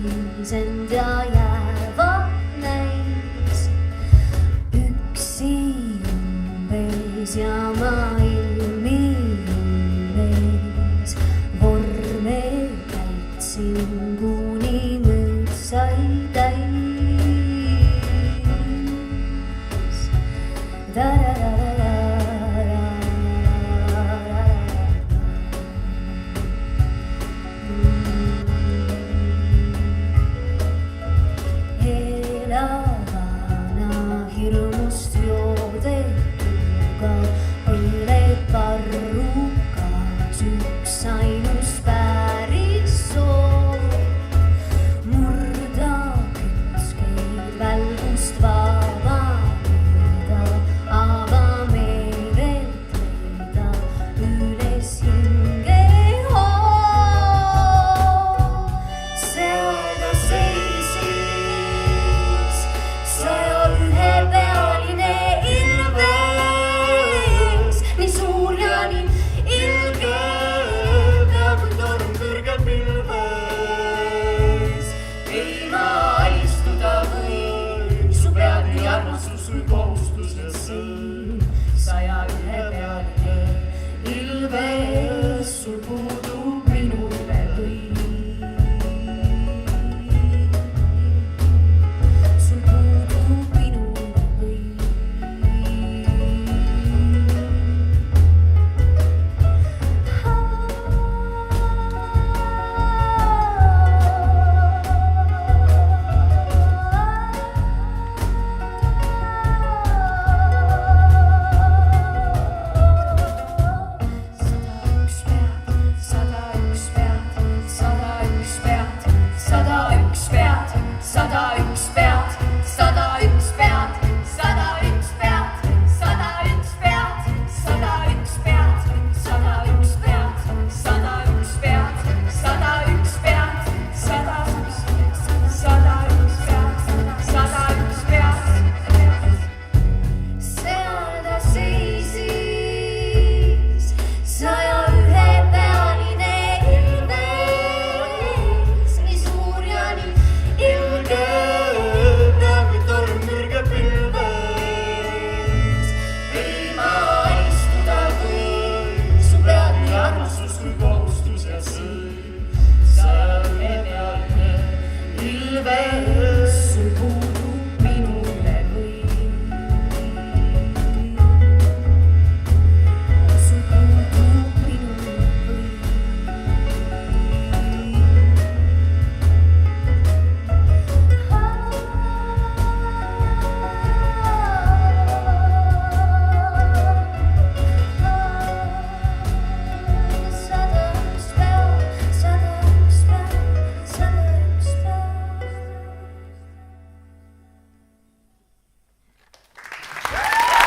siis enda jäävad näis. Üksi umbes ja maailmi üles vorme täitsin, kuni mõõt sai täis. Elavana hirmust joodetuga põleb varrukas üks ainus päris soov. Murda kütskeid välgust vabamööda, avameelelt leida üles hinge hoov. Seal ta seisis 101-pealine ilves, nii suur ja nii ilge, peaaegu torm kõrge pilves. Ei ma alistuda või, su pead nii armastus kui kohustus ja siin 101-pealine ilves, sul puudub minule kõik. Sul puudub minule kõik. Ilves.